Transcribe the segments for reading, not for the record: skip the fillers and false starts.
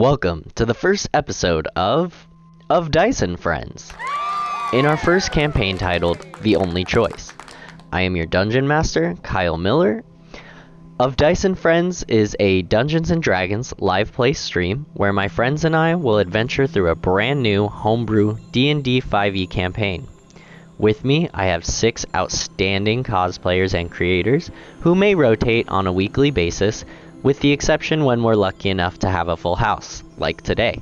Welcome to the first episode of Dice and Friends. In our first campaign titled The Only Choice, I am your Dungeon Master, Kyle Miller. Of Dice and Friends is a Dungeons & Dragons live play stream where my friends and I will adventure through a brand new homebrew D&D 5e campaign. With me, I have 6 outstanding cosplayers and creators who may rotate on a weekly basis, with the exception when we're lucky enough to have a full house, like today.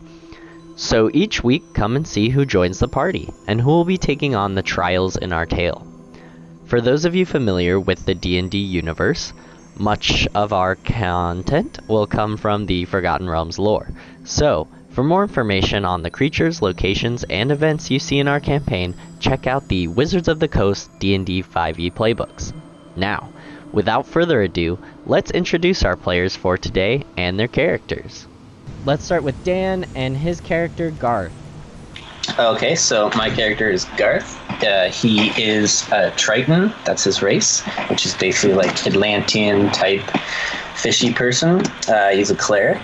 So each week, come and see who joins the party, and who will be taking on the trials in our tale. For those of you familiar with the D&D universe, much of our content will come from the Forgotten Realms lore. So, for more information on the creatures, locations, and events you see in our campaign, check out the Wizards of the Coast D&D 5e playbooks. Now, without further ado, let's introduce our players for today and their characters. Let's start with Dan and his character, Garth. Okay, so my character is Garth. He is a Triton, that's his race, which is basically like Atlantean type fishy person. He's a cleric,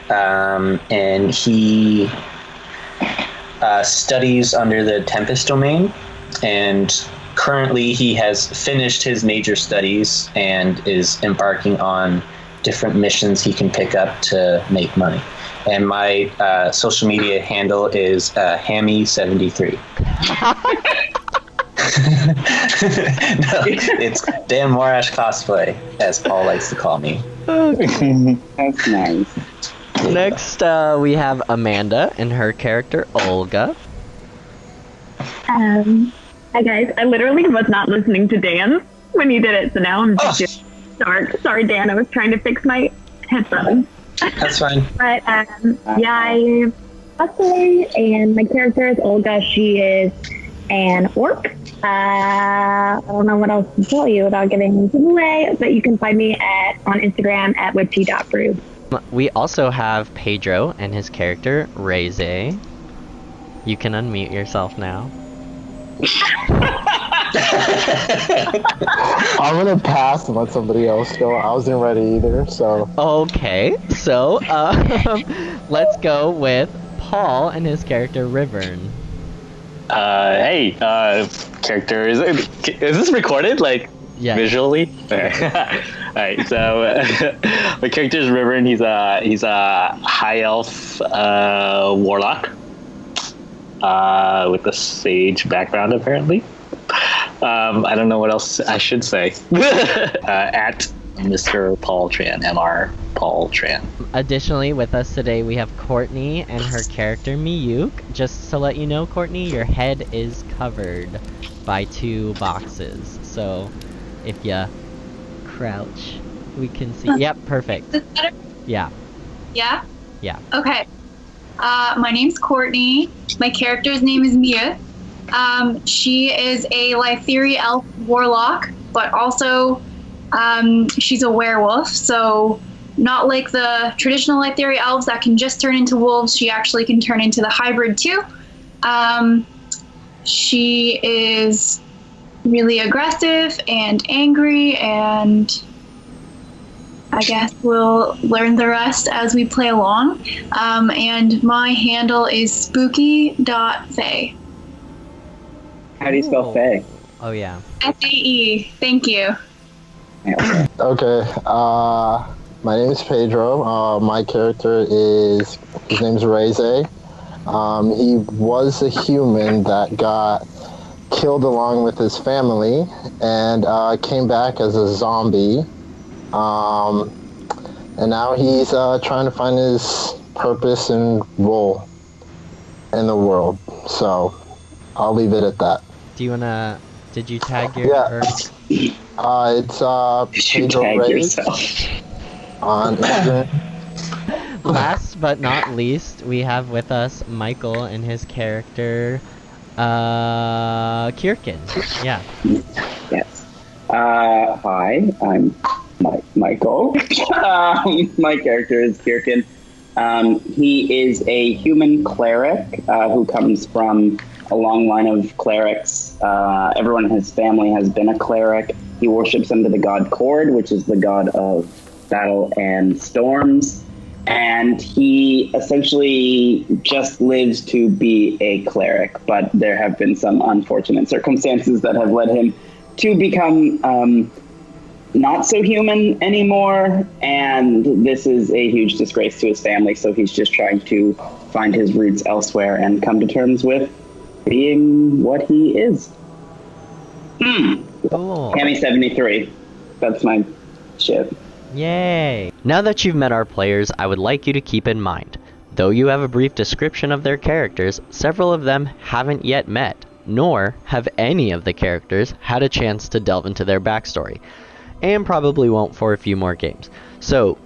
and he studies under the Tempest domain, and currently he has finished his major studies and is embarking on different missions he can pick up to make money. And my social media handle is Hammy73. No, it's danmorachcosplay, as Paul likes to call me. That's nice. Next, we have Amanda and her character, Olga. Hi guys, I literally was not listening to Dan when you did it, so now I'm just dark. Sorry, Dan, I was trying to fix my headphones. That's fine. But I cosplay, and my character is Olga. She is an orc. I don't know what else to tell you without giving anything away, but you can find me on Instagram at witchy.brew. We also have Pedro and his character, rpgKyle. You can unmute yourself now. I'm gonna pass and let somebody else go. I wasn't ready either, so. Okay, so let's go with Paul and his character, Rivern. Hey, character, is this recorded, like, Yeah. visually? Alright, so my character is Rivern. He's a high elf warlock with a sage background, apparently. I don't know what else I should say. At Mr. Paultran, mrpaultran. Additionally, with us today, we have Courtney and her character, Miyuk. Just to let you know, Courtney, your head is covered by 2 boxes. So, if you crouch, we can see. Yep, perfect. Is this better? Yeah. Yeah? Yeah. Okay. My name's Courtney. My character's name is Mia. She is a Lythiri elf warlock, but also she's a werewolf. So not like the traditional Lythiri elves that can just turn into wolves. She actually can turn into the hybrid too. She is really aggressive and angry, and I guess we'll learn the rest as we play along. And my handle is spooky.fae. How do you spell fae? Oh, yeah. FAE. Thank you. Okay, my name is Pedro. My character his name's rpgKyle. He was a human that got killed along with his family and came back as a zombie. And now he's trying to find his purpose and role in the world. So I'll leave it at that. Do you wanna? Did you tag your? Yeah. It's pedrorayz on Instagram. Last but not least, we have with us Michael and his character, Kirkin. Yeah. Yes. Hi, I'm Michael. My character is Kirkin. He is a human cleric who comes from a long line of clerics. Everyone in his family has been a cleric. He worships under the god Cord, which is the god of battle and storms. and he essentially just lives to be a cleric, but there have been some unfortunate circumstances that have led him to become not so human anymore, and this is a huge disgrace to his family, so he's just trying to find his roots elsewhere and come to terms with being what he is. Cool. Cammy 73. That's my shit. Yay! Now that you've met our players, I would like you to keep in mind, though you have a brief description of their characters, several of them haven't yet met, nor have any of the characters had a chance to delve into their backstory, and probably won't for a few more games. So,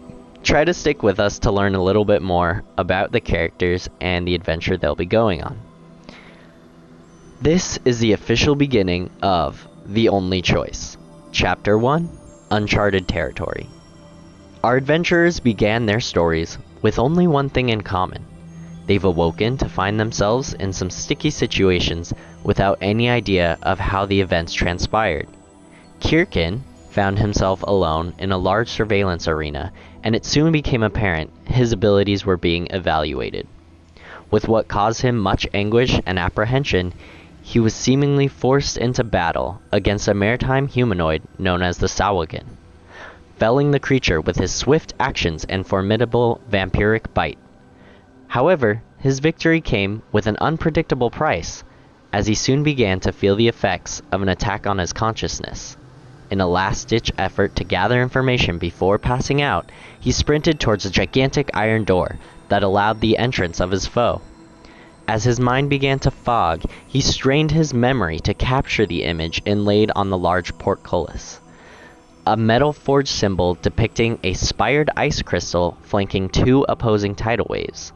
try to stick with us to learn a little bit more about the characters and the adventure they'll be going on. This is the official beginning of The Only Choice. Chapter 1, Uncharted Territory. Our adventurers began their stories with only one thing in common. They've awoken to find themselves in some sticky situations without any idea of how the events transpired. Kirkin found himself alone in a large surveillance arena, and it soon became apparent his abilities were being evaluated. With what caused him much anguish and apprehension, he was seemingly forced into battle against a maritime humanoid known as the Sawagan, felling the creature with his swift actions and formidable vampiric bite. However, his victory came with an unpredictable price, as he soon began to feel the effects of an attack on his consciousness. In a last-ditch effort to gather information before passing out, he sprinted towards a gigantic iron door that allowed the entrance of his foe. As his mind began to fog, he strained his memory to capture the image inlaid on the large portcullis. A metal forged symbol depicting a spired ice crystal flanking two opposing tidal waves.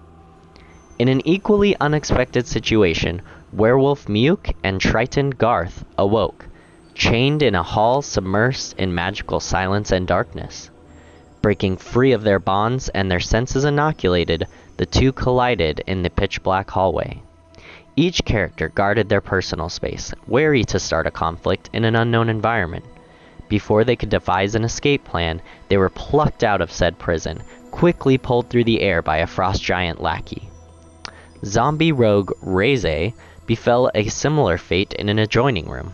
In an equally unexpected situation, Werewolf Muke and Triton Garth awoke, chained in a hall submersed in magical silence and darkness. Breaking free of their bonds and their senses inoculated, the two collided in the pitch-black hallway. Each character guarded their personal space, wary to start a conflict in an unknown environment. Before they could devise an escape plan, they were plucked out of said prison, quickly pulled through the air by a frost giant lackey. Zombie rogue rpgKyle befell a similar fate in an adjoining room.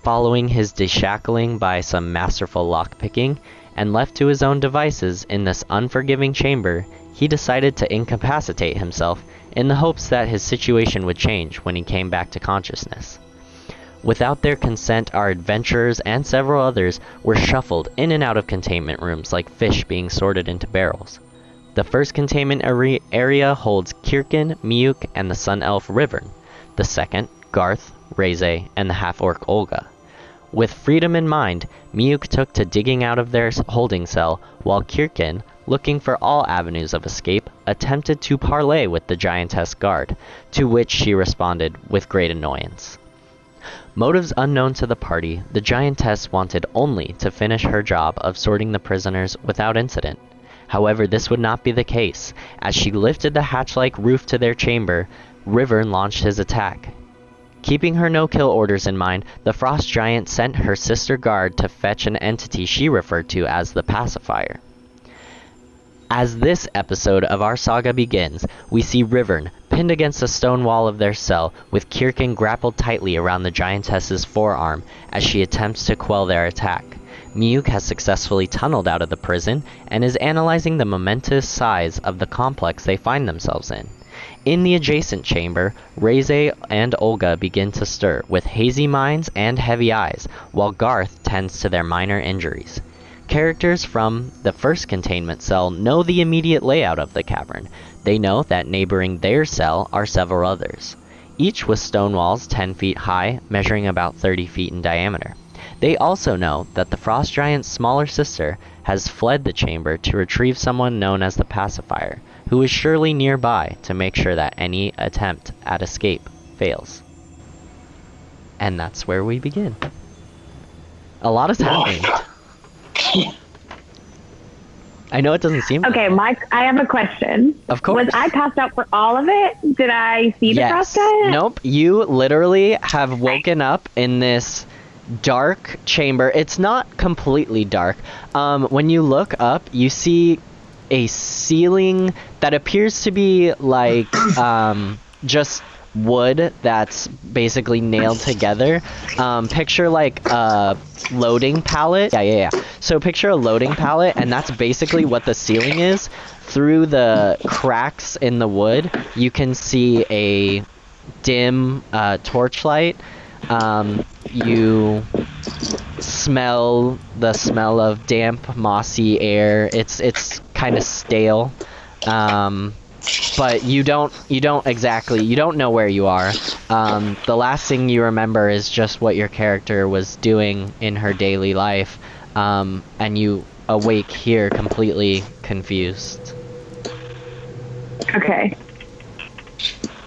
Following his deshackling by some masterful lockpicking, and left to his own devices in this unforgiving chamber, he decided to incapacitate himself in the hopes that his situation would change when he came back to consciousness. Without their consent, our adventurers and several others were shuffled in and out of containment rooms like fish being sorted into barrels. The first containment area holds Kirkin, Miuk, and the Sun Elf Rivern. The second, Garth, rpgKyle, and the half-orc Olga. With freedom in mind, Miuk took to digging out of their holding cell, while Kirkin, looking for all avenues of escape, attempted to parley with the giantess guard, to which she responded with great annoyance. Motives unknown to the party, the giantess wanted only to finish her job of sorting the prisoners without incident. However, this would not be the case. As she lifted the hatch-like roof to their chamber, Rivern launched his attack. Keeping her no-kill orders in mind, the frost giant sent her sister guard to fetch an entity she referred to as the pacifier. As this episode of our saga begins, we see Rivern pinned against the stone wall of their cell, with Kirkin grappled tightly around the giantess's forearm as she attempts to quell their attack. Miuk has successfully tunneled out of the prison and is analyzing the momentous size of the complex they find themselves in. In the adjacent chamber, rpgKyle and Olga begin to stir, with hazy minds and heavy eyes, while Garth tends to their minor injuries. Characters from the first containment cell know the immediate layout of the cavern. They know that neighboring their cell are several others, each with stone walls 10 feet high, measuring about 30 feet in diameter. They also know that the frost giant's smaller sister has fled the chamber to retrieve someone known as the pacifier, who is surely nearby to make sure that any attempt at escape fails. And that's where we begin. A lot is happening. I know it doesn't seem Okay, Mike, I have a question. Of course. Was I passed out for all of it? Did I see the frost giant? Nope. You literally have woken up in this dark chamber. It's not completely dark. When you look up, you see a ceiling that appears to be like just wood that's basically nailed together. Picture like a loading pallet. Yeah. So picture a loading pallet, and that's basically what the ceiling is. Through the cracks in the wood, you can see a dim torchlight. You smell the smell of damp, mossy air. It's kind of stale. But you don't know where you are. The last thing you remember is just what your character was doing in her daily life, and you awake here completely confused. Okay.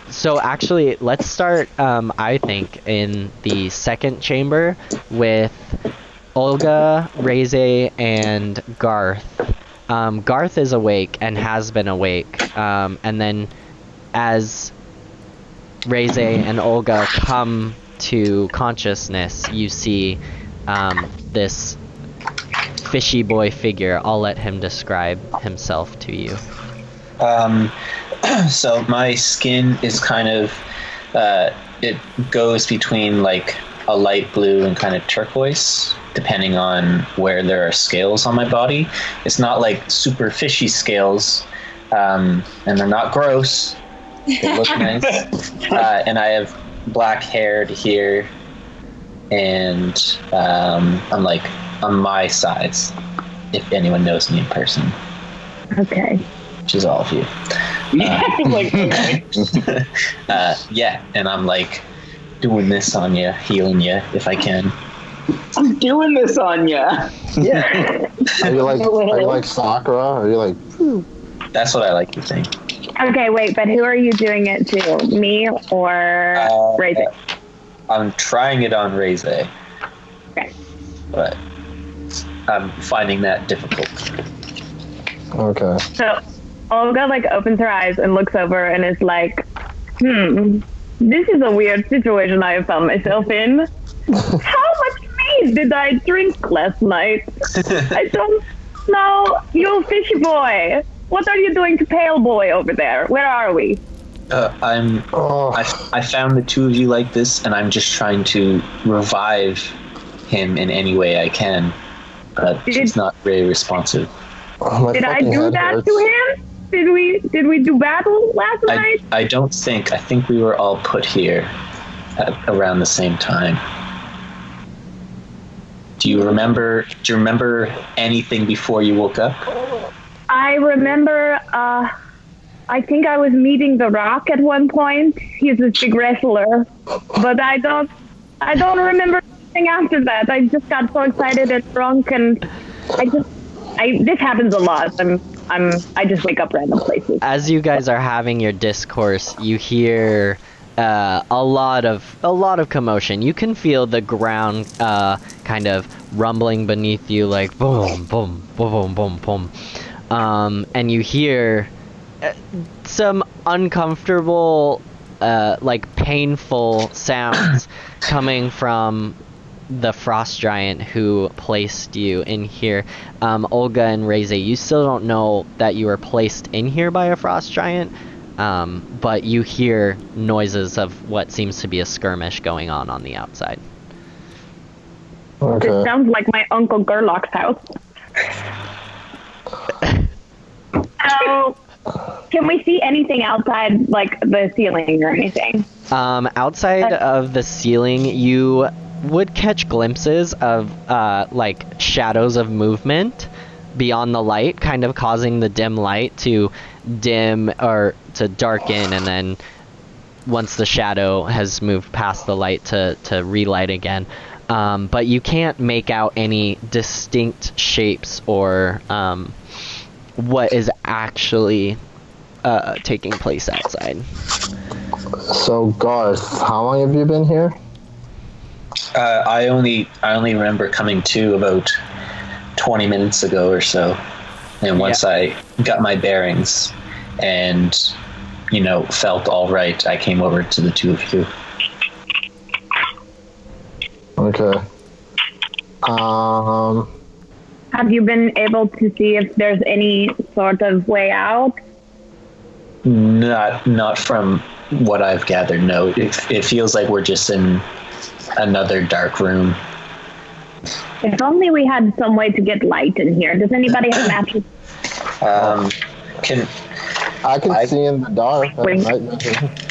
So actually, let's start, I think, in the second chamber with Olga, Rayz, and Garth. Garth is awake and has been awake, and then as Rayz and Olga come to consciousness, you see this fishy boy figure. I'll let him describe himself to you. So my skin is kind of, it goes between like a light blue and kind of turquoise, depending on where there are scales on my body. It's not like super fishy scales, and they're not gross. They look nice. And I have black hair to here, and I'm like on my size, if anyone knows me in person. Okay. Which is all of you. Like, okay. Yeah, and I'm like doing this on you, healing you if I can. I'm doing this on ya. Yeah. Are you like Sakura? Are you like? That's what I like to think. Okay, wait, but who are you doing it to? Me or Rayz? I'm trying it on Rayz. Okay. But I'm finding that difficult. Okay. So Olga like opens her eyes and looks over and is like, this is a weird situation I have found myself in. How much mead did I drink last night? I don't know. You fishy boy. What are you doing to Pale Boy over there? Where are we? I found the two of you like this, and I'm just trying to revive him in any way I can. But he's not very responsive. Did I do that to him? Did we do battle last night? I don't think. I think we were all put here at around the same time. Do you remember anything before you woke up? I remember, I think I was meeting The Rock at one point. He's a big wrestler. But I don't remember anything after that. I just got so excited and drunk, and this happens a lot. I just wake up random places. As you guys are having your discourse, you hear a lot of commotion. You can feel the ground kind of rumbling beneath you, like boom, boom, boom, boom, boom. And you hear some uncomfortable, like painful sounds coming from the frost giant who placed you in here. Olga and Rayz, you still don't know that you were placed in here by a frost giant, but you hear noises of what seems to be a skirmish going on the outside. Okay. This sounds like my Uncle Gerlach's house. So, can we see anything outside, like the ceiling or anything? Outside of the ceiling, you would catch glimpses of like shadows of movement beyond the light, kind of causing the dim light to dim or to darken, and then once the shadow has moved past the light to relight again. But you can't make out any distinct shapes or what is actually taking place outside. So Garth, how long have you been here? I only remember coming to about 20 minutes ago or so, and once I got my bearings and felt all right, I came over to the two of you. Okay. Have you been able to see if there's any sort of way out? Not from what I've gathered. No, it feels like we're just in another dark room. If only we had some way to get light in here. Does anybody have matches? I can see in the dark.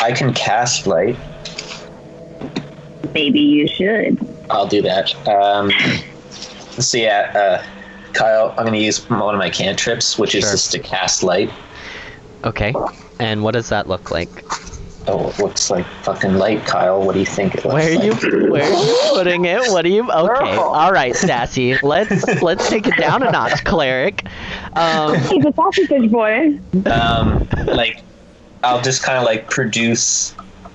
I can cast light. Maybe you should. I'll do that. So yeah, Kyle, I'm going to use one of my cantrips, which is just to cast light. Okay. And what does that look like? Oh, it looks like fucking light, Kyle. What do you think it looks like? Where are you putting it? What do you? Okay. All right, Sassy. Let's take it down a notch, cleric. He's a sausage boy. Like, I'll just kind of like produce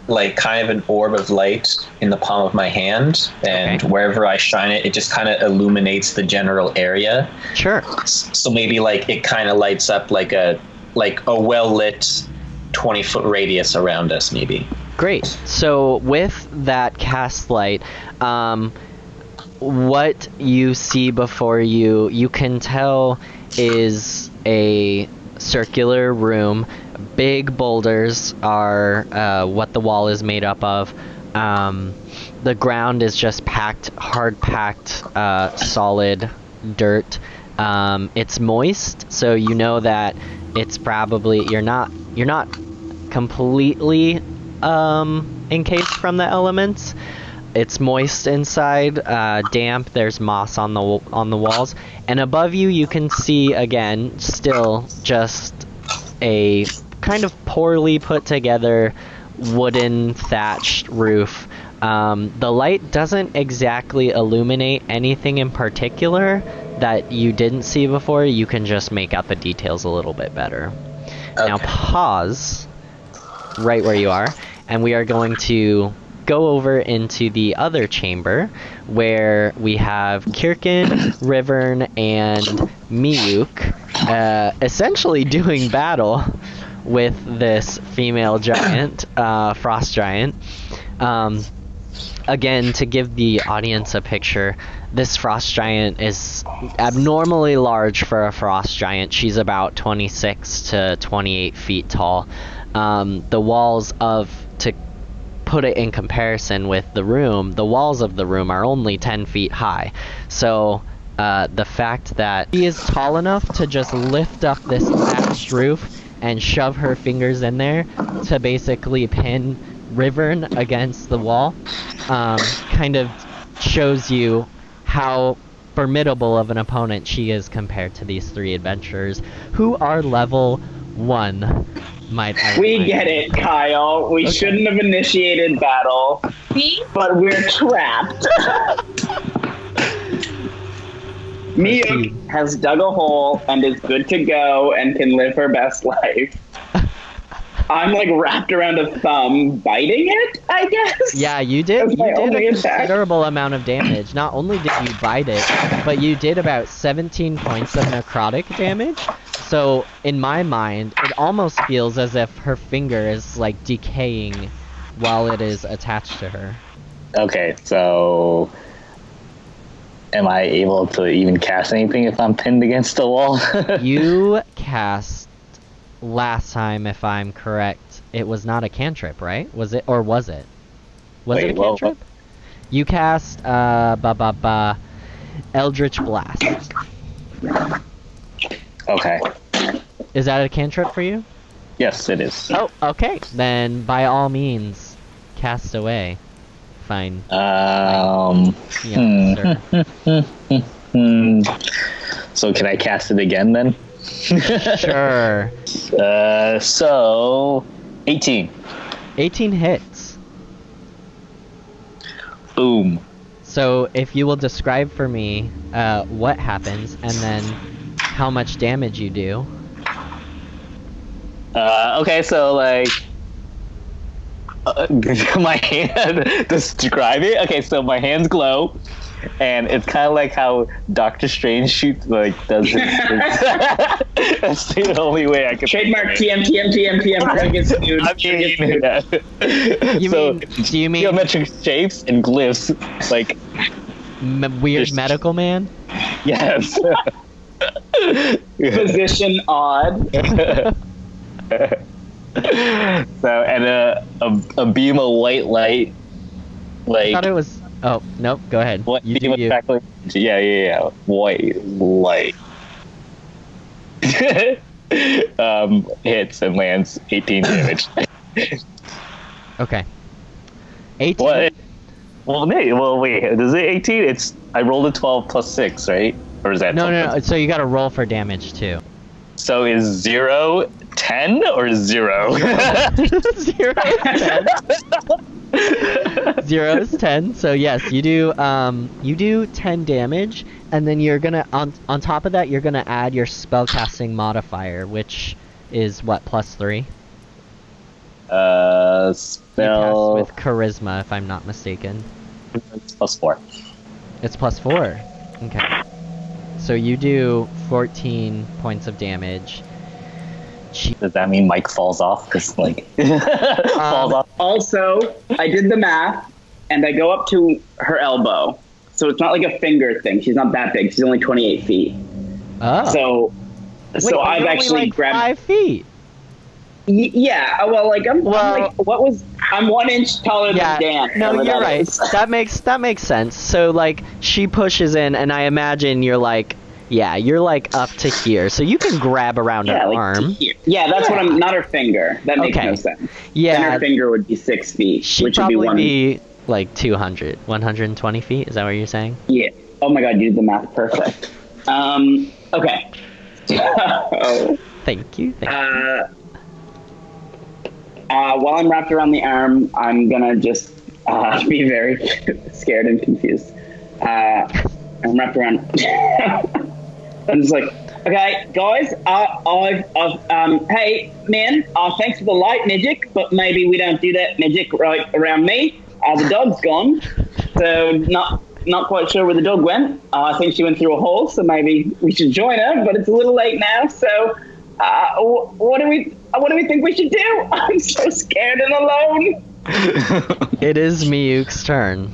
like kind of an orb of light in the palm of my hand, and wherever I shine it, it just kind of illuminates the general area. Sure. So maybe like it kind of lights up like a well lit 20-foot radius around us, maybe. Great. So with that cast light, what you see before you, you can tell is a circular room. Big boulders are what the wall is made up of. The ground is just hard packed, solid dirt. It's moist, so you know that it's probably you're not completely encased from the elements. It's moist inside, damp. There's moss on the walls, and above you, you can see again still just a kind of poorly put together wooden thatched roof. The light doesn't exactly illuminate anything in particular that you didn't see before. You can just make out the details a little bit better. Okay. Now pause right where you are, and we are going to go over into the other chamber where we have Kirkin, Rivern, and Miyuk essentially doing battle with this female giant, frost giant. Again, to give the audience a picture, this frost giant is abnormally large for a frost giant. She's about 26 to 28 feet tall. The walls to put it in comparison with the room, the walls of the room are only 10 feet high. So the fact that she is tall enough to just lift up this thatched roof and shove her fingers in there to basically pin Rivern against the wall kind of shows you how formidable of an opponent she is compared to these three adventurers who are level 1. We get it, Kyle. We shouldn't have initiated battle, but we're trapped. Miyuk has dug a hole and is good to go and can live her best life. I'm like wrapped around a thumb, biting it, I guess? Yeah, you did. You did a considerable amount of damage. Not only did you bite it, but you did about 17 points of necrotic damage. So, in my mind, it almost feels as if her finger is like decaying while it is attached to her. Okay, so am I able to even cast anything if I'm pinned against the wall? You cast last time, if I'm correct. It was not a cantrip, right? Was it, or was it? Was it a cantrip? You cast Eldritch Blast. Okay. Is that a cantrip for you? Yes, it is. Oh, okay. Then by all means, cast away. Fine. So can I cast it again then? Sure. So 18. 18 hits. Boom. So if you will describe for me what happens and then how much damage you do. Okay, so like my hand, describe it. Okay, so my hands glow, and it's kind of like how Doctor Strange shoots, like does his that's the only way I can. Trademark TM. Do you mean geometric shapes and glyphs, like weird medical man? Yes. Position odd. So, and a beam of white light, I like thought it was. Oh nope. Go ahead. what You beam do you. exactly? Yeah. White light. Hits and lands 18 damage. Okay. 18. What? Well, wait. Is it 18? I rolled a 12 plus 6, right? Or is that No. So you got to roll for damage too. So is 0 10 or 0? 0 is 10. 0 is 10. So yes, you do 10 damage, and then you're gonna on top of that you're gonna add your spellcasting modifier, which is what, +3? You cast Spell with charisma, if I'm not mistaken. +4. It's +4. Okay. So you do 14 points of damage. Does that mean Mike falls off? Because like falls off. Also, I did the math, and I go up to her elbow, so it's not like a finger thing. She's not that big. She's only 28 feet. Oh. So Wait, I've you're actually only like grabbed. 5 feet. Yeah. Well, like I'm like I'm 1 inch taller Yeah. than Dan. No, whatever you're that right. is. That makes sense. So like she pushes in, and I imagine you're like up to here, so you can grab around her Yeah, like arm. here. Yeah, that's what I'm. Not her finger. That makes Okay. no sense. Yeah. Then her finger would be 6 feet, She'd which would be probably one. be like 120 feet. Is that what you're saying? Yeah. Oh my god, you did the math perfect. Okay. So, Thank you. while I'm wrapped around the arm, I'm gonna just be very scared and confused. I'm wrapped around. I'm just like, okay, guys. Hey, man. Thanks for the light magic, but maybe we don't do that magic right around me. The dog's gone, so not quite sure where the dog went. I think she went through a hole, so maybe we should join her. But it's a little late now, so what do we think we should do? I'm so scared and alone. It is Miyuki's turn.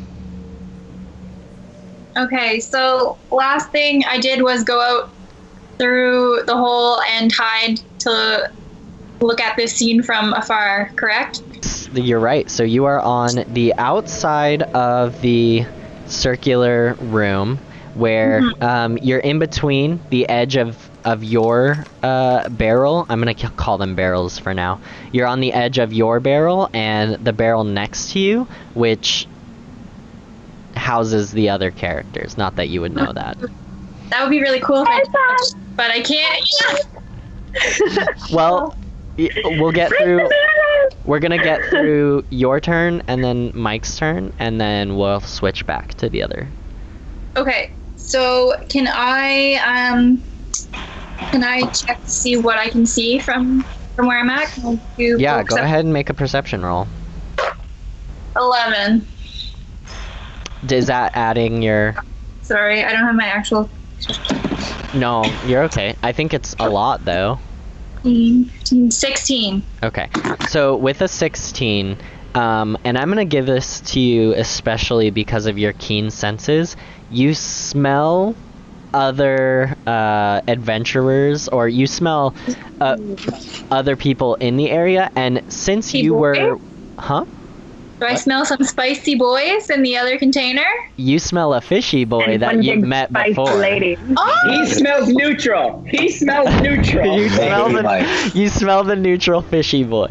Okay, so last thing I did was go out through the hole and hide to look at this scene from afar, correct? You're right. So you are on the outside of the circular room where you're in between the edge of your barrel. I'm going to call them barrels for now. You're on the edge of your barrel and the barrel next to you, which houses the other characters. Not that you would know that. That would be really cool if I did, but I can't. Well, we'll get through. We're gonna get through your turn and then Mike's turn, and then we'll switch back to the other. Okay, so can I check to see what I can see from where I'm at? Can I do Yeah, go ahead and make a perception roll. 11. Is that adding your... Sorry, I don't have my actual... No, you're okay. I think it's a lot, though. 16. Okay, so with a 16, and I'm going to give this to you especially because of your keen senses, you smell other adventurers, or you smell other people in the area, and since you were... Huh? Do I smell some spicy boys in the other container? You smell a fishy boy And that one you've big met spicy before. lady. Oh! He smells neutral. He smells neutral. You smell Hey, the Mike. you smell the neutral fishy boy.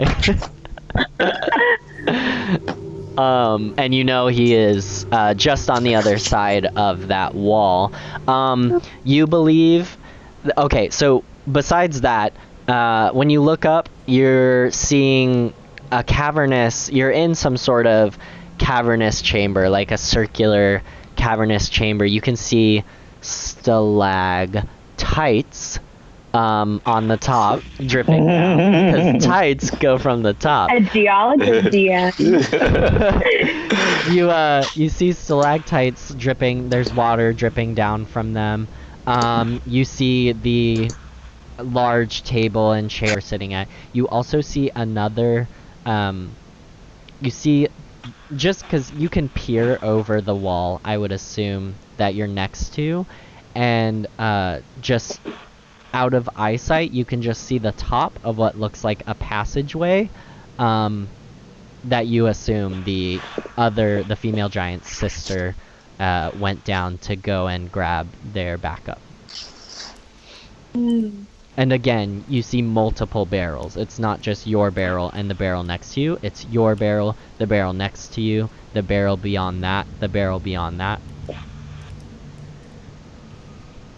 And you know he is just on the other side of that wall. You believe... Okay, so besides that, when you look up, you're seeing a cavernous... You're in some sort of cavernous chamber, like a circular cavernous chamber. You can see stalactites on the top, dripping down, because tides go from the top. A geologist DM. You see stalactites dripping. There's water dripping down from them. You see the large table and chair sitting at. You also see another. You see, just because you can peer over the wall, I would assume that you're next to, and just out of eyesight, you can just see the top of what looks like a passageway that you assume the female giant's sister went down to go and grab their backup. And again, you see multiple barrels. It's not just your barrel and the barrel next to you. It's your barrel, the barrel next to you, the barrel beyond that, the barrel beyond that.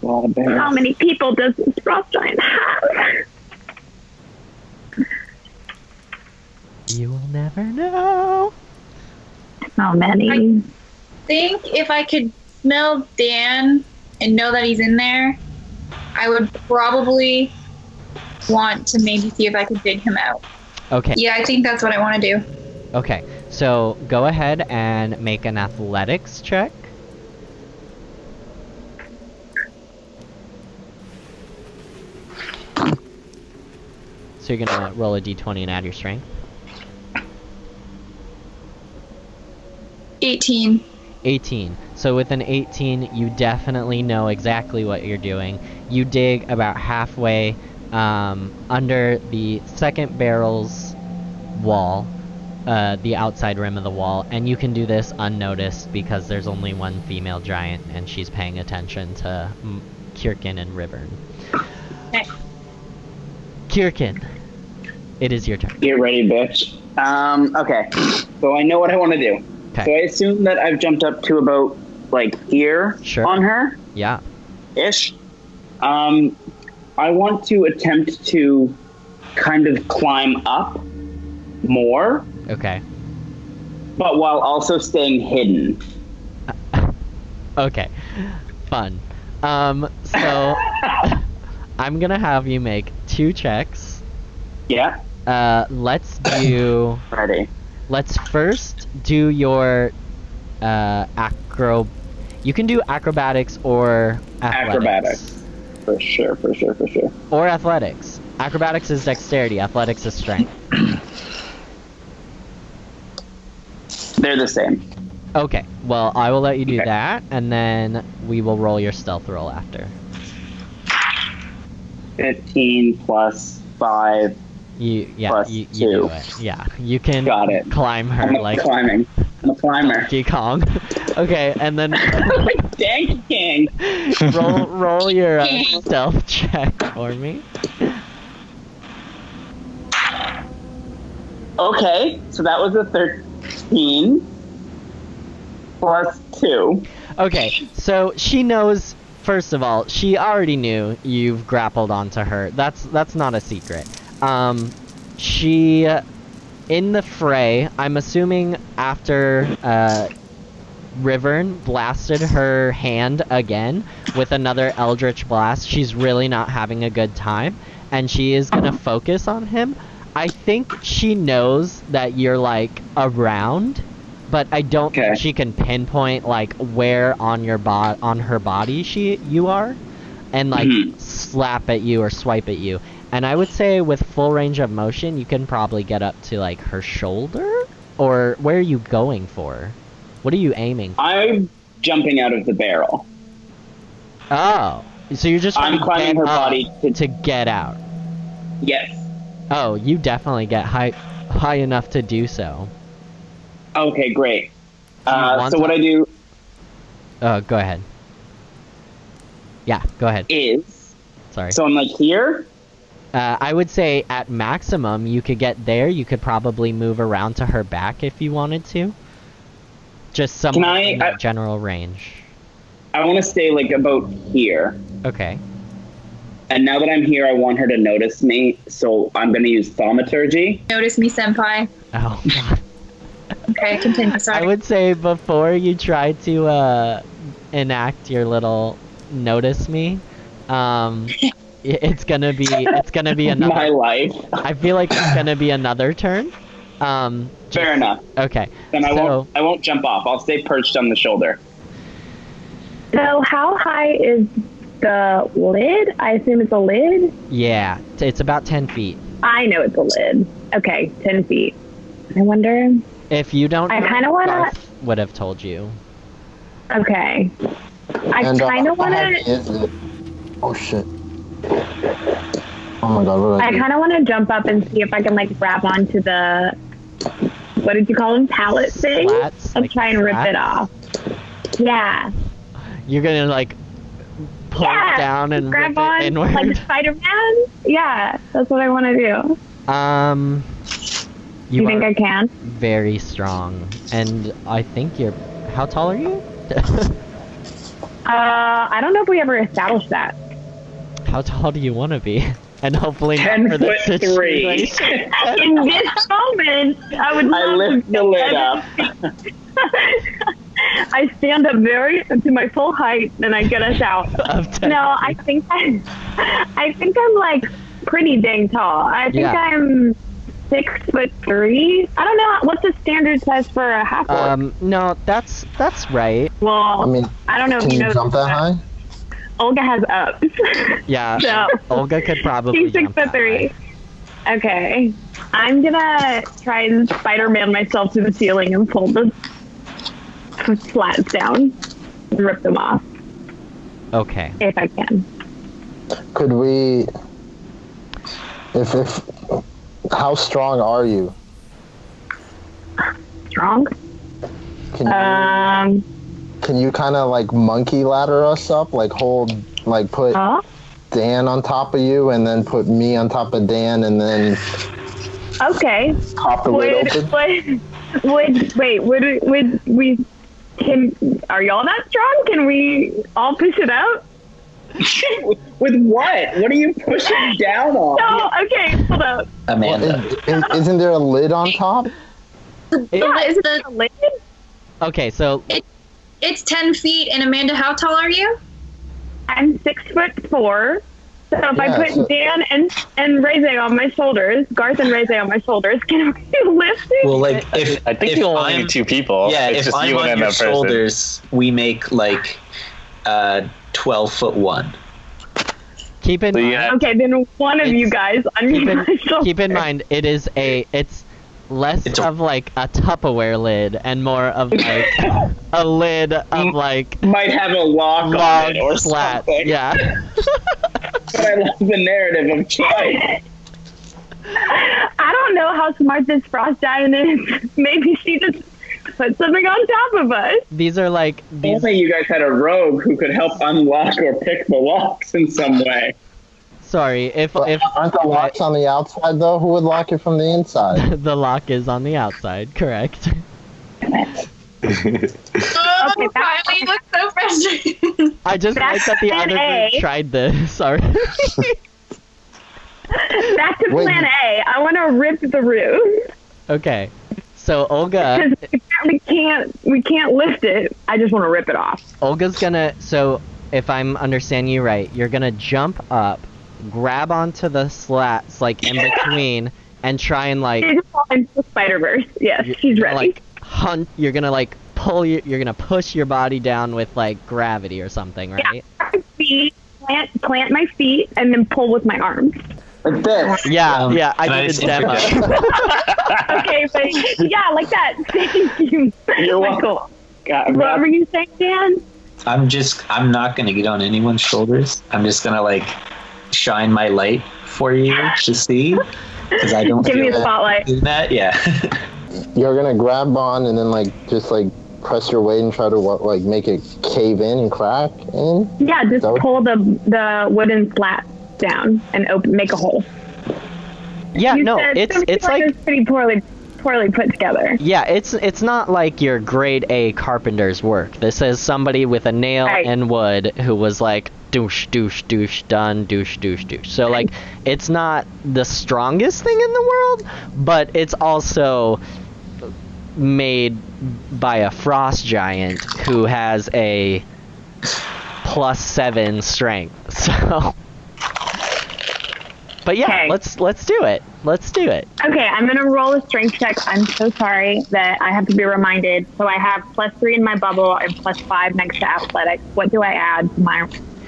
A lot of barrels. How many people does this frost giant have? You will never know. How many? Think if I could smell Dan and know that he's in there, I would probably want to maybe see if I could dig him out. Okay. Yeah, I think that's what I want to do. Okay. So go ahead and make an athletics check. So you're gonna roll a d20 and add your strength. 18. 18. So with an 18, you definitely know exactly what you're doing. You dig about halfway under the second barrel's wall, the outside rim of the wall, and you can do this unnoticed because there's only one female giant and she's paying attention to Kirkin and Rivern. Okay. Kirkin, it is your turn. Get ready, bitch. Okay. So I know what I want to do. Okay. So I assume that I've jumped up to about, like, here Sure. on her. Yeah. Ish. I want to attempt to kind of climb up more, Okay. but while also staying hidden. Okay. Fun. So I'm gonna have you make 2 checks. Yeah. Let's do. Ready. Let's first do your You can do acrobatics or athletics. Acrobatics. For sure. Or athletics. Acrobatics is dexterity. Athletics is strength. They're the same. Okay. Well, I will let you do that, and then we will roll your stealth roll after. 15 plus 5. You Plus do 2. it. Yeah, you can Got it. climb her I'm like climbing. I'm a climber. Donkey Kong. Okay, and then Like Danky King. roll your stealth check for me. Okay, so that was a 13 plus 2. Okay, so she knows. First of all, she already knew you've grappled onto her. That's not a secret. She, in the fray, I'm assuming after Rivern blasted her hand again with another Eldritch Blast, she's really not having a good time, and she is gonna focus on him. I think she knows that you're, like, around, but I don't think she can pinpoint, like, where on your on her body you are, and, like, slap at you or swipe at you. And I would say with full range of motion, you can probably get up to, like, her shoulder? Or where are you going for? What are you aiming for? I'm jumping out of the barrel. Oh, so you're just trying I'm climbing her body to get out. Yes. Oh, you definitely get high enough to do so. Okay, great. want So what I do Go ahead. Yeah, go ahead. is... Sorry. So I'm like here? I would say at maximum you could get there. You could probably move around to her back if you wanted to. Just somewhere in that general range. I want to stay like about here. Okay. And now that I'm here, I want her to notice me, so I'm going to use thaumaturgy. Notice me, senpai. Oh, God. Okay, continue. Sorry. I would say before you try to enact your little notice me, it's gonna be another. My life. I feel like it's gonna be another turn. Fair enough. Okay. Then I won't jump off. I'll stay perched on the shoulder. So how high is the lid? I assume it's a lid? Yeah, it's about 10 feet. I know it's a lid. Okay, 10 feet. I wonder... If you don't, I kind of want Garth would have told you. Okay. I kind of want how heavy to. is it? Oh shit. Oh my god, what did I I do? kind of want to jump up and see if I can like grab onto the. What did you call them? Pallet thing? Slats, And like try and rip slats? it off. Yeah. You're gonna like pull Yeah. it down and Grab rip on it inward. like Spider-Man. Yeah, that's what I want to do. You You think are I can? very strong, and I think you're. How tall are you? I don't know if we ever established that. How tall do you want to be? And hopefully not 10 for this foot 3. situation. In this moment, I would I love lift to the lid up. I stand up very to my full height and I get us out. Of 10 No, I think I'm like pretty dang tall. I think Yeah. I'm 6'3". I don't know what's the standard size for a half orc. No, that's right. Well, I mean, I don't know can if you you know. jump that high? Olga has up. Yeah, So Olga could probably she's jump that 6'3". high. Okay, I'm gonna try and Spider-Man myself to the ceiling and pull the slats down, and rip them off Okay. if I can. Could we? If how strong are you? Strong. Can you, can you kind of like monkey ladder us up? Like put Huh? Dan on top of you, and then put me on top of Dan, and then Okay. pop the lid open. Would we? Are y'all that strong? Can we all push it up? With what? What are you pushing down on? No. Okay. Hold up. Amanda. Isn't there a lid on top? Yeah. Is it a lid? Okay, so It's 10 feet, and Amanda, how tall are you? I'm 6'4". So if I Yeah, put so- Dan and Rayze on my shoulders, Garth and Rayze on my shoulders, can we lift it? Well, like if I think if you only I'm- need 2 people. Yeah, it's if just I'm you on and your another person. shoulders, we make like 12'1". keep in So you mind. have- Okay, then one of you guys on Keep my in, shoulders. keep in mind, it's less It's a- of like a Tupperware lid and more of like a lid of like Might have a lock on log it or slats. something. Yeah. But I love the narrative of choice. I don't know how smart this frost giant is. Maybe she just put something on top of us. These are like these. Only you guys had a rogue who could help unlock or pick the locks in some way. Sorry, if Aren't the locks on the outside though? Who would lock it from the inside? the lock is on the outside, correct? Oh, Okay, Kyle, you look so frustrated. I just like That's that the plan other A. group tried this. Sorry. Back to Wait. plan A. I want to rip the roof. Okay, so Olga, Because we can't lift it. I just want to rip it off. Olga's gonna. So if I'm understanding you right, you're gonna jump up, grab onto the slats like in between, and try and like She's falling to Spider-Verse. Yes, she's you're ready. gonna, like hunt. You're gonna like pull. You're gonna push your body down with like gravity or something, right? Feet, plant my feet, and then pull with my arms. Like this. Yeah, yeah. I can I need a just demo. Okay, but yeah, like that. Thank you. You're Michael. God, What were you saying, Dan? I'm not gonna get on anyone's shoulders. I'm just gonna like shine my light for you to see, because I don't Give me feel a spotlight. doing that. Yeah. You're gonna grab on and then like just like press your weight and try to like make it cave in and crack in. Yeah, just That would- pull the wooden slat down and make a hole. Yeah, You no, said it's something like it's pretty poorly put together. yeah, it's not like your grade A carpenter's work. This is somebody with a nail Right. and wood who was like douche douche douche done douche douche douche. So like it's not the strongest thing in the world, but it's also made by a frost giant who has a +7 strength. So but yeah, Okay. let's do it. Let's do it. Okay, I'm gonna roll a strength check. I'm so sorry that I have to be reminded. So I have +3 in my bubble and +5 next to athletics. What do I add to my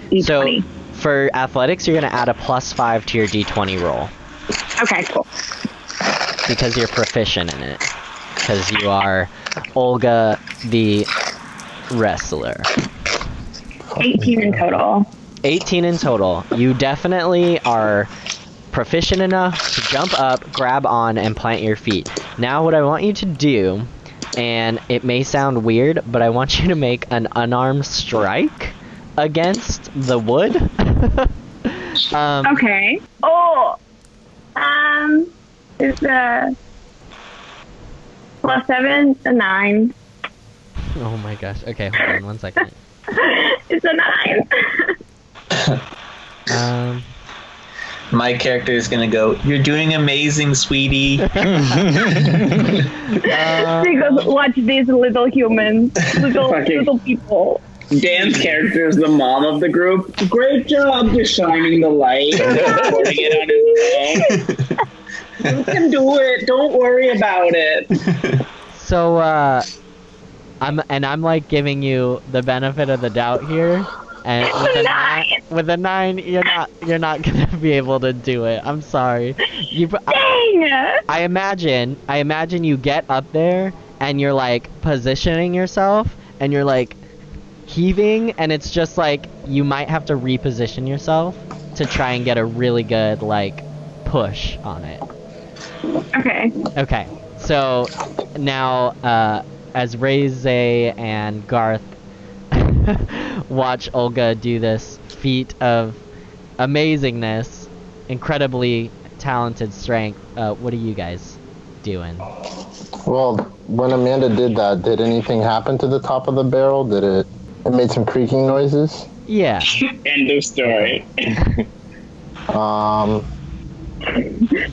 D20? So for athletics, you're gonna add a +5 to your D20 roll Okay, cool. because you're proficient in it. Because you are Olga the wrestler. 18 in total. 18 in total. You definitely are proficient enough to jump up, grab on, and plant your feet. Now what I want you to do, and it may sound weird, but I want you to make an unarmed strike against the wood. Okay. Oh! It's a +7, a 9. Oh my gosh. Okay, hold on 1 second. It's a 9. My character is gonna go, "You're doing amazing, sweetie." Because watch these little humans, little people. Dan's character is the mom of the group. Great job just shining the light and recording it on his own. You can do it. Don't worry about it. So, I'm like giving you the benefit of the doubt here, and with a 9, you're not gonna be able to do it. I'm sorry. Dang! I imagine you get up there and you're like positioning yourself and you're like heaving, and it's just like you might have to reposition yourself to try and get a really good like push on it. Okay. Okay, so now as rpgKyle and Garth watch Olga do this feat of amazingness, incredibly talented strength, what are you guys doing? Well, when Amanda did that, did anything happen to the top of the barrel? Did it made some creaking noises? Yeah. End of story.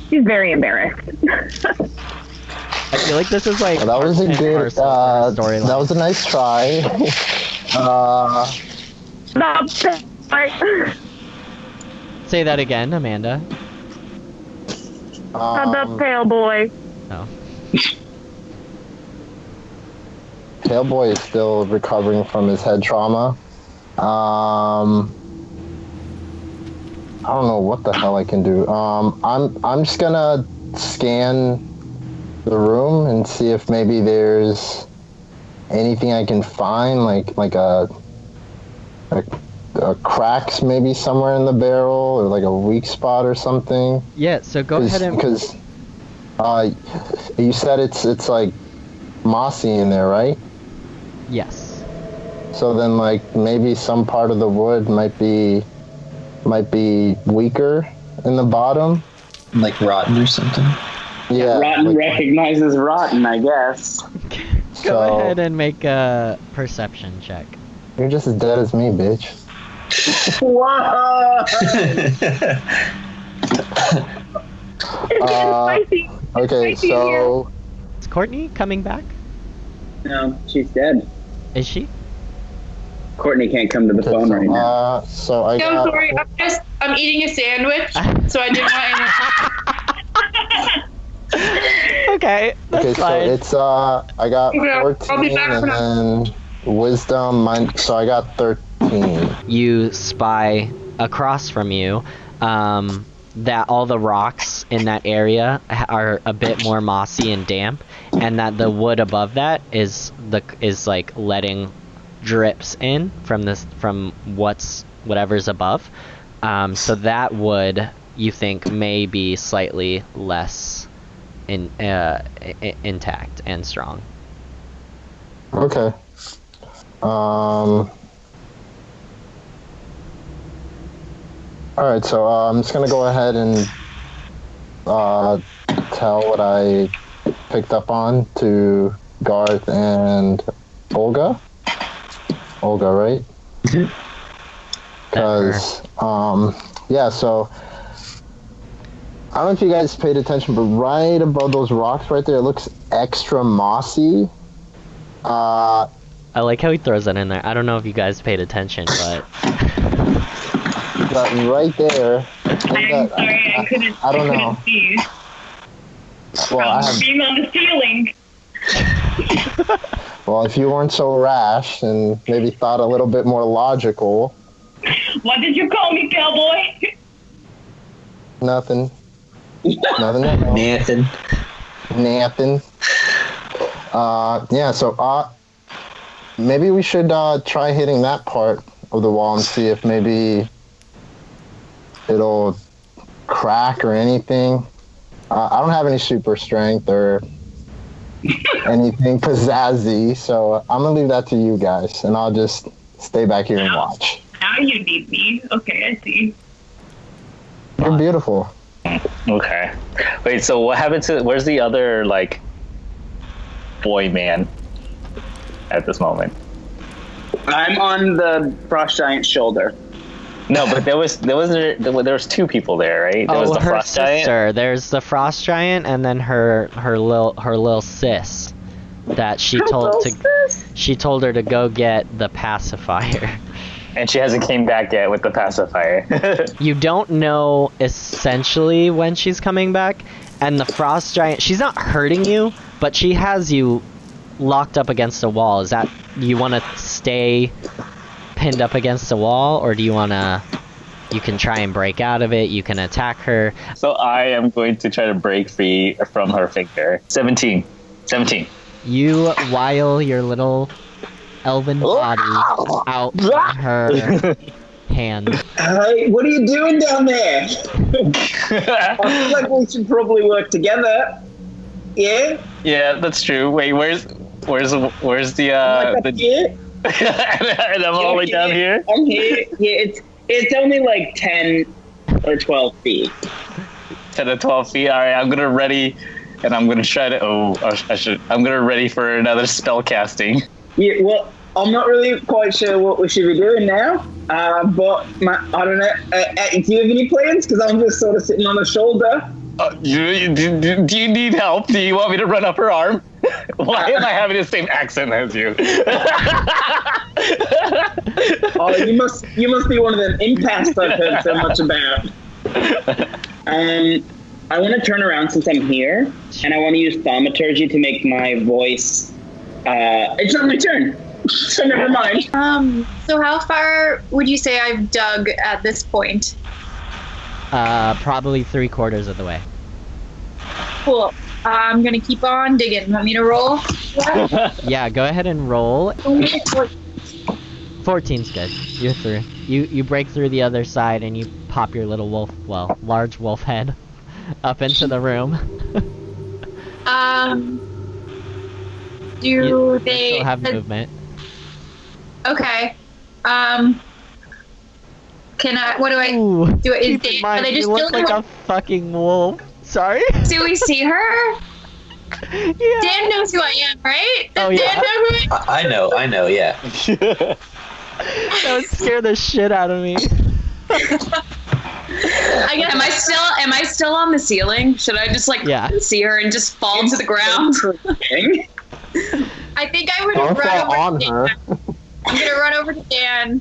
She's very embarrassed. I feel like this is like Well, that was a good storyline. that was a nice try. Say that again, Amanda. The pale boy. Oh. Pale Boy is still recovering from his head trauma. I don't know what the hell I can do. I'm just gonna scan the room and see if maybe there's anything I can find, like a cracks maybe somewhere in the barrel, or like a weak spot or something. Yeah. So go ahead and because you said it's like mossy in there, right? yes. So then, like, maybe some part of the wood might be weaker in the bottom. Like rotten or something. Yeah. Rotten like, recognizes rotten, I guess. Go ahead and make a perception check. You're just as dead as me, bitch. Spicy. Okay, Spicy so Is Courtney coming back? No, she's dead. Is she? Courtney can't come to the phone right now. So I I'm got sorry. I'm eating a sandwich, so I did not. Okay, that's okay, so fine. it's I got Okay, I'll be 14 back for and then wisdom. So I got 13. You spy across from you that all the rocks in that area are a bit more mossy and damp, and that the wood above that is like letting drips in from whatever's above. So that wood you think may be slightly less intact and strong. Okay. Alright, so I'm just gonna go ahead and tell what I picked up on to Garth and Olga. Olga, right? Because, yeah, so I don't know if you guys paid attention, but right above those rocks right there, it looks extra mossy. I like how he throws that in there. I don't know if you guys paid attention, but right there. I'm sorry, I couldn't see. Well, I have, being on the ceiling. well, if you weren't so rash and maybe thought a little bit more logical. What did you call me, cowboy? Nothing. Nothing at all. Nathan. Yeah, so maybe we should try hitting that part of the wall and see if maybe it'll crack or anything. I don't have any super strength or anything pizzazzy, so I'm gonna leave that to you guys, and I'll just stay back here and watch. Now you need me. Okay, I see. You're beautiful. Okay. Wait, so what happened to... Where's the other, like, boy man at this moment? I'm on the frost giant's shoulder. No, but there was two people there, right? There was the her frost sister. giant. There's the frost giant, and then her little sis that she told her to go get the pacifier. And she hasn't came back yet with the pacifier. You don't know essentially when she's coming back, and the frost giant, she's not hurting you, but she has you locked up against a wall. Is that, you want to stay pinned up against the wall, or do you want to, you can try and break out of it, you can attack her. So I am going to try to break free from her finger. 17. You wile your little elven body out from her hand. Hey, what are you doing down there? I feel like we should probably work together. Yeah? Yeah, that's true. Wait, where's the Like up here? and I'm all the way down here? I'm here. Yeah, it's only like 10 or 12 feet. 10 to 12 feet. All right, I'm gonna ready, and I'm gonna try to. I'm gonna ready for another spell casting. Yeah, well, I'm not really quite sure what we should be doing now, but I don't know. Do you have any plans? Because I'm just sort of sitting on the shoulder. Do you need help? Do you want me to run up her arm? Why am I having the same accent as you? Oh, you must be one of them empaths I've heard so much about. I want to turn around since I'm here, and I want to use thaumaturgy to make my voice. It's not my turn, so never mind. So how far would you say I've dug at this point? Probably 3/4 of the way. Cool. I'm gonna keep on digging. Want me to roll? Yeah, go ahead and roll. 14's good. You're through. You break through the other side and you pop your little large wolf head up into the room. Do they they still have movement? Okay. Can I? What do I Ooh, do? Is keep in they, mind, are they you just look still like a fucking wolf. Sorry. Do we see her? Yeah. Dan knows who I am, right? Does Oh, yeah. Dan know who I am? I know, yeah. That would scare the shit out of me. I guess. Am I still on the ceiling? Should I just see her and just fall to the ground? I think I would Don't run fall over on to her. Dan. I'm gonna run over to Dan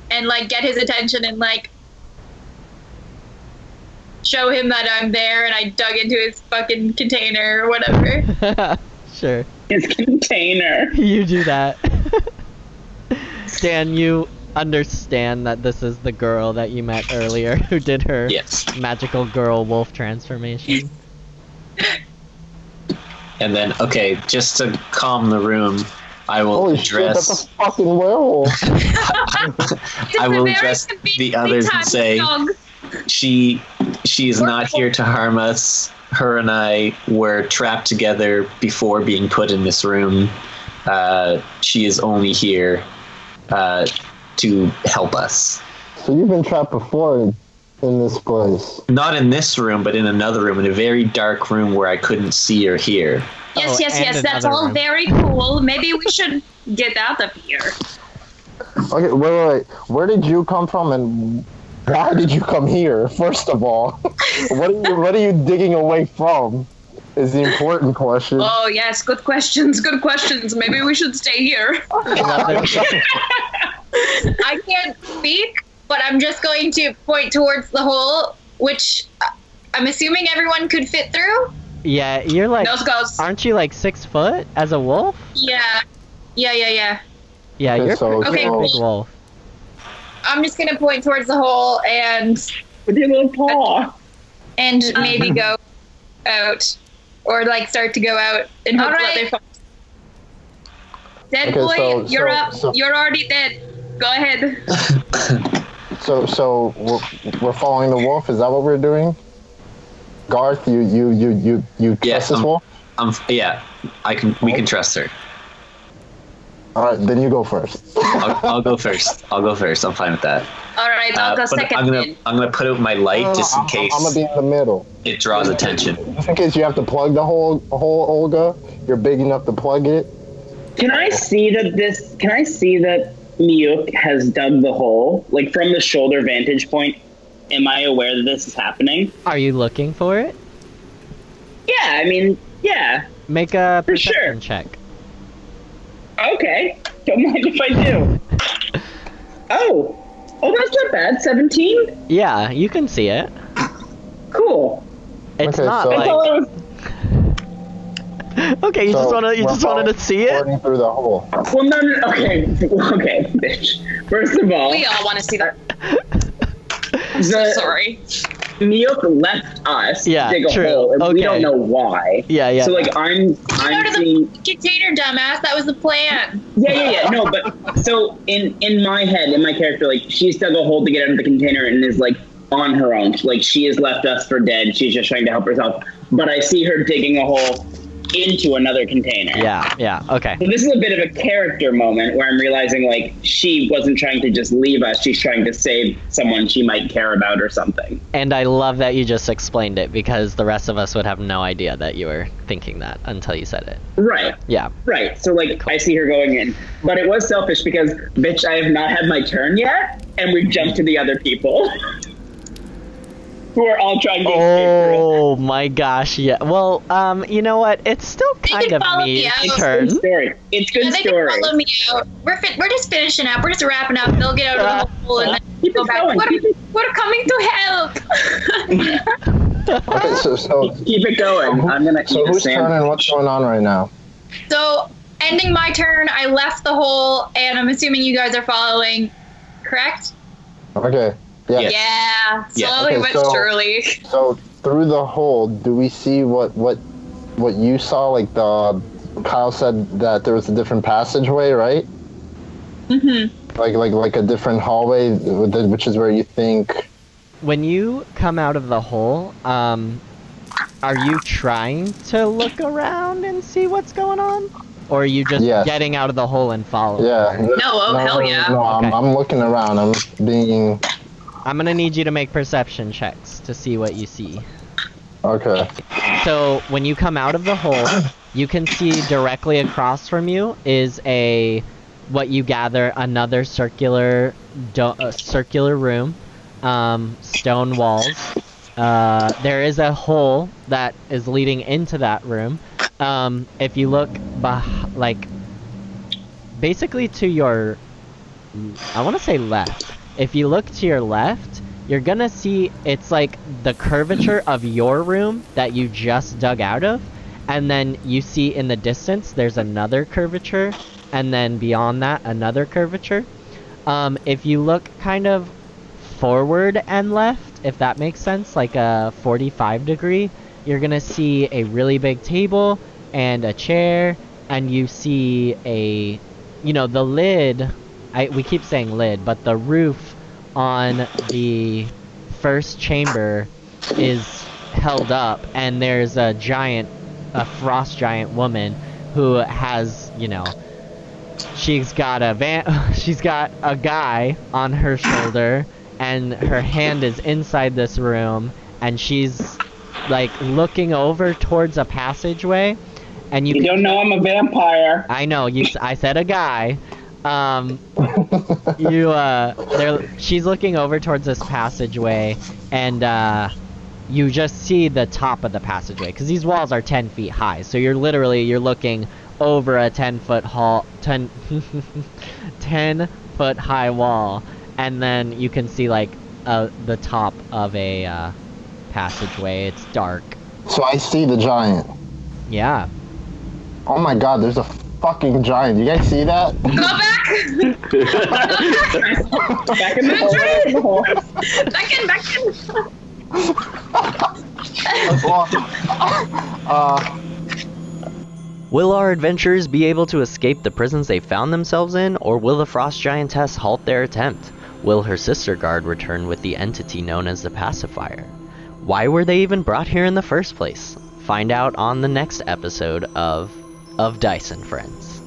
and get his attention and show him that I'm there and I dug into his fucking container or whatever. Sure. His container. You do that. Dan, you understand that this is the girl that you met earlier who did her magical girl wolf transformation. And then, okay, just to calm the room, I will Holy shit, address. that's a fucking werewolf. I will address the others and say, she is not here to harm us. Her and I were trapped together before being put in this room. She is only here to help us. So you've been trapped before in this place? Not in this room, but in another room, in a very dark room where I couldn't see or hear. Yes, that's all room. very cool. Maybe we should get out of here. Okay, wait. Where did you come from, and why did you come here? First of all, what are you digging away from? Is the important question. Oh yes, good questions. Maybe we should stay here. I can't speak, but I'm just going to point towards the hole, which I'm assuming everyone could fit through. Yeah, you're Nose goes. aren't you 6 foot as a wolf? Yeah. Yeah, you're so- pretty Okay, big wolf. I'm just gonna point towards the hole and With your little paw. and maybe go out, or start to go out and hope that they fall. Dead Okay, boy, so- you're so- up. so- You're already dead. Go ahead. So we're following the wolf. Is that what we're doing? Garth, you trust this wolf? Yeah, we can trust her. All right, then you go first. I'll go first. I'm fine with that. All right, I'll go but second. I'm gonna put out my light just in case. I'm gonna be in the middle. It draws attention. Just in case you have to plug the hole, Olga. You're big enough to plug it. Can I see that Miyuk has dug the hole? Like from the shoulder vantage point, am I aware that this is happening? Are you looking for it? Yeah, I mean, yeah. Make a For perception sure. check. Okay. Don't mind if I do. Oh, that's not bad. 17? Yeah, you can see it. Cool. It's Okay, not so- That's all I like. was. Okay, you just wanted to see it. Boarding through the hole. Well, no. Okay, bitch. First of all, We all want to see that. the, Sorry. Miyuk left us Yeah, to dig a true. hole, and we Okay. don't know why. Yeah. So like, I'm Go to seeing. the container, dumbass. That was the plan. Yeah. No, but so in my head, in my character, like she's dug a hole to get out of the container and is like on her own. Like she has left us for dead. She's just trying to help herself. But I see her digging a hole into another container. Yeah. Okay. So this is a bit of a character moment where I'm realizing like she wasn't trying to just leave us. She's trying to save someone she might care about or something. And I love that you just explained it because the rest of us would have no idea that you were thinking that until you said it. Right. Yeah. Right. So like I see her going in. But it was selfish because bitch, I have not had my turn yet and we've jumped to the other people. Who are all trying to escape Oh my gosh, yeah. Well, you know what? It's still kind can of follow me me out. through it. turn. Good story. It's good Yeah, they story. can follow me out. We're just finishing up. We're just wrapping up. They'll get out of the hole and then Keep go it back. going. We're coming to help. Okay, so Keep it going. I'm gonna so eat a who's sandwich. turning? What's going on right now? So, ending my turn, I left the hole, and I'm assuming you guys are following. Correct? Okay. Yeah. Yeah. Yeah. Slowly Okay, but so- surely. So through the hole, do we see what you saw? Like Kyle said that there was a different passageway, right? Mm-hmm. Like a different hallway, which is where you think. When you come out of the hole, are you trying to look around and see what's going on? Or are you just Yes. getting out of the hole and following? Yeah. her? No, hell yeah. No, Okay. I'm looking around. I'm being. I'm gonna need you to make perception checks to see what you see. Okay. So when you come out of the hole, you can see directly across from you is what you gather another circular room, stone walls. There is a hole that is leading into that room. If you look basically to your, I want to say left. If you look to your left, you're gonna see it's like the curvature of your room that you just dug out of, and then you see in the distance there's another curvature, and then beyond that another curvature. If you look kind of forward and left, if that makes sense, like a 45 degree, you're gonna see a really big table and a chair, and you see the lid. We keep saying lid, but the roof on the first chamber is held up, and there's a frost giant woman who has, she's got a guy on her shoulder, and her hand is inside this room, and she's like looking over towards a passageway, and You don't know I'm a vampire. I know I said a guy. She's looking over towards this passageway, and you just see the top of the passageway because these walls are 10 feet high. So you're looking over a 10 foot high wall, and then you can see like the top of a passageway. It's dark. So I see the giant. Yeah. Oh my god, there's a fucking giant. You guys see that? Go back! Back in the hole. Back in! Will our adventurers be able to escape the prisons they found themselves in, or will the Frost Giantess halt their attempt? Will her sister guard return with the entity known as the Pacifier? Why were they even brought here in the first place? Find out on the next episode of Dice and Friends.